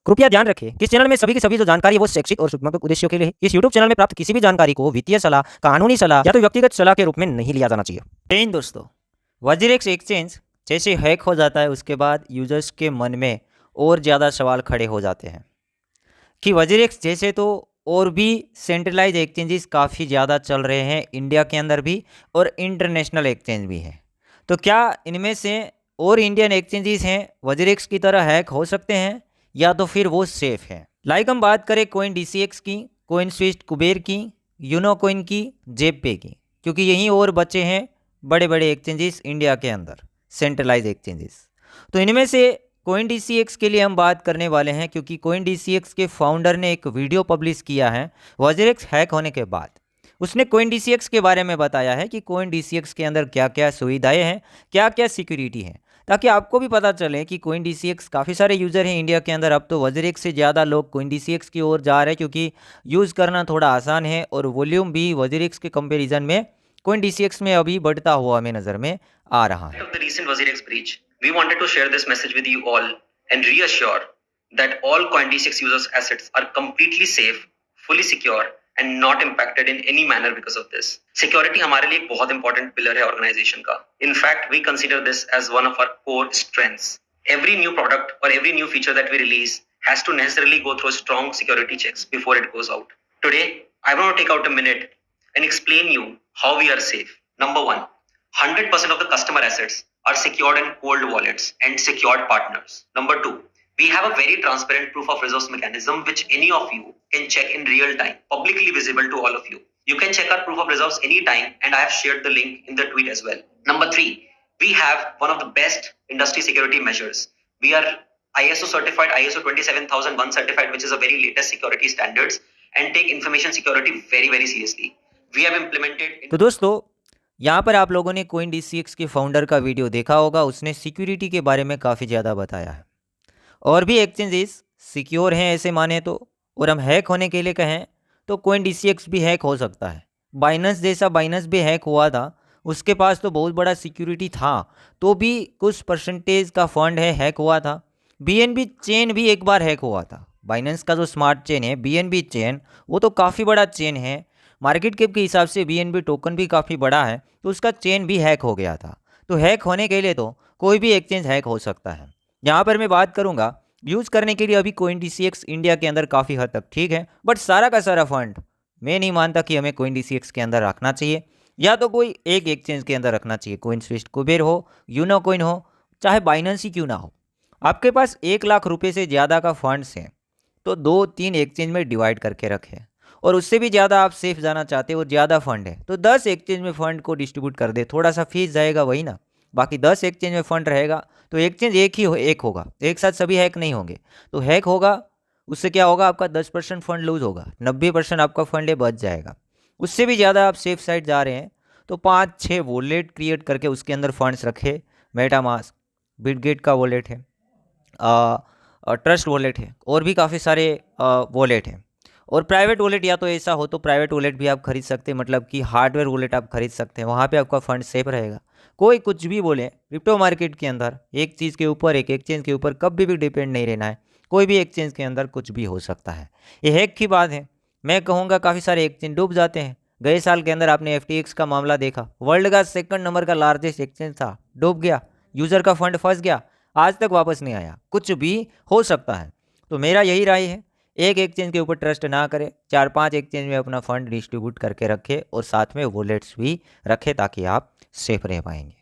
कृपया ध्यान रखें कि इस चैनल में सभी की सभी जो जानकारी है वो शैक्षिक और सूचनात्मक उद्देश्यों के लिए है। इस यूट्यूब चैनल में प्राप्त किसी भी जानकारी को वित्तीय सलाह, कानूनी सलाह या तो व्यक्तिगत सलाह के रूप में नहीं लिया जाना चाहिए। तीन दोस्तों, वजीरेक्स एक्सचेंज जैसे हैक हो जाता है उसके बाद यूजर्स के मन में और ज़्यादा सवाल खड़े हो जाते हैं कि वजीरेक्स जैसे तो और भी सेंट्रलाइज एक्सचेंजेस काफ़ी ज़्यादा चल रहे हैं इंडिया के अंदर भी और इंटरनेशनल एक्सचेंज भी हैं। तो क्या इनमें से और इंडियन एक्सचेंजेस हैं वजीरेक्स की तरह हैक हो सकते हैं या तो फिर वो सेफ है? लाइक हम बात करें कोइन DCX की, कोइन स्विफ्ट कुबेर की, यूनो कोइन की, जेपे की, क्योंकि यहीं और बचे हैं बड़े बड़े एक्सचेंजेस इंडिया के अंदर, सेंट्रलाइज एक्सचेंजेस। तो इनमें से कोइन DCX के लिए हम बात करने वाले हैं क्योंकि कोइन DCX के फाउंडर ने एक वीडियो पब्लिश किया है वजीरेक्स हैक होने के बाद। उसने कोइन DCX के बारे में बताया है कि कोइन DCX के अंदर क्या क्या सुविधाएं हैं, क्या क्या सिक्योरिटी है, ताकि आपको भी पता चले कि कोइन DCX काफ़ी सारे यूज़र हैं इंडिया के अंदर। अब तो वजीरेक्स से ज़्यादा लोग कोइन DCX की ओर जा रहे हैं क्योंकि यूज़ करना थोड़ा आसान है और वॉल्यूम भी वजीरेक्स के कंपेरिजन में कोइन DCX में अभी बढ़ता हुआ हमें नज़र में आ रहा है। Of the recent WazirX breach, we wanted to share this message with you all and reassure that all CoinDCX users' assets are completely safe, fully secure and not impacted in any manner because of this. Security हमारे लिए एक बहुत important pillar है organization का. In fact, we consider this as one of our core strengths. Every new product or every new feature that we release has to necessarily go through strong security checks before it goes out. Today, I want to take out a minute and explain you how we are safe. Number one, 100% of the customer assets are secured in cold wallets and secured partners. Number two, we have a very transparent proof of reserves mechanism which any of you can check in real time, publicly visible to all of you. You can check our proof of reserves anytime and I have shared the link in the tweet as well. Number three, we have one of the best industry security measures. We are ISO certified, ISO 27001 certified, which is a very latest security standards and take information security very, very seriously. We have implemented... तो दोस्तों, यहाँ पर आप लोगों ने coin DCX के founder का video देखा होगा, उसने सिक्योरिटी के बारे में काफ़ी ज़्यादा बताया है। और भी एक्सचेंजेस सिक्योर हैं ऐसे माने तो, और हम हैक होने के लिए कहें तो कोइन DCX भी हैक हो सकता है। बाइनेंस जैसा बाइनेंस भी हैक हुआ था, उसके पास तो बहुत बड़ा सिक्योरिटी था तो भी कुछ परसेंटेज का फंड है हैक हुआ था। BNB चेन भी एक बार हैक हुआ था। बाइनेंस का जो स्मार्ट चेन है BNB चेन, वो तो काफ़ी बड़ा चेन है, मार्केट कैप के हिसाब से BNB टोकन भी काफ़ी बड़ा है, तो उसका चेन भी हैक हो गया था। तो हैक होने के लिए तो कोई भी एक्सचेंज हैक हो सकता है। यहाँ पर मैं बात करूँगा यूज़ करने के लिए अभी कोइन DCX इंडिया के अंदर काफ़ी हद तक ठीक है, बट सारा का सारा फंड मैं नहीं मानता कि हमें कोइन DCX के अंदर रखना चाहिए, या तो कोई एक एक्सचेंज के अंदर रखना चाहिए। कोइन स्विफ्ट कुबेर हो, यूनो कोइन हो, चाहे बाइनेंस ही क्यों ना हो। आपके पास 1 लाख रुपये से ज़्यादा का फंड्स हैं तो 2-3 एक्सचेंज में डिवाइड करके रखें, और उससे भी ज़्यादा आप सेफ जाना चाहते हो, ज़्यादा फंड है तो 10 एक्सचेंज में फ़ंड को डिस्ट्रीब्यूट कर दे। थोड़ा सा फीस जाएगा वही ना, बाकी 10 एक्सचेंज में फ़ंड रहेगा तो एक्सचेंज एक होगा, एक साथ सभी हैक नहीं होंगे। तो हैक होगा उससे क्या होगा, आपका 10% फंड लूज होगा, 90% आपका फंड है बच जाएगा। उससे भी ज़्यादा आप सेफ साइड जा रहे हैं तो 5-6 वॉलेट क्रिएट करके उसके अंदर फंड्स रखे। मेटामास्क, बिटगेट का वॉलेट है, ट्रस्ट वॉलेट है, और भी काफ़ी सारे वॉलेट हैं। और प्राइवेट वॉलेट, या तो ऐसा हो तो प्राइवेट वॉलेट भी आप खरीद सकते हैं, मतलब कि हार्डवेयर वॉलेट आप खरीद सकते हैं, वहाँ पे आपका फंड सेफ रहेगा। कोई कुछ भी बोले, क्रिप्टो मार्केट के अंदर एक चीज़ के ऊपर, एक एक्सचेंज के ऊपर कभी भी डिपेंड नहीं रहना है। कोई भी एक्सचेंज के अंदर कुछ भी हो सकता है, ये हैक की बात है। मैं कहूँगा काफ़ी सारे एक्सचेंज डूब जाते हैं। गए साल के अंदर आपने FTX का मामला देखा, वर्ल्ड का 2nd नंबर का लार्जेस्ट एक्सचेंज था, डूब गया, यूज़र का फंड फंस गया, आज तक वापस नहीं आया। कुछ भी हो सकता है। तो मेरा यही राय है, एक एक्सचेंज के ऊपर ट्रस्ट ना करें, 4-5 एक्सचेंज में अपना फंड डिस्ट्रीब्यूट करके रखें और साथ में वॉलेट्स भी रखें ताकि आप सेफ रह पाएंगे।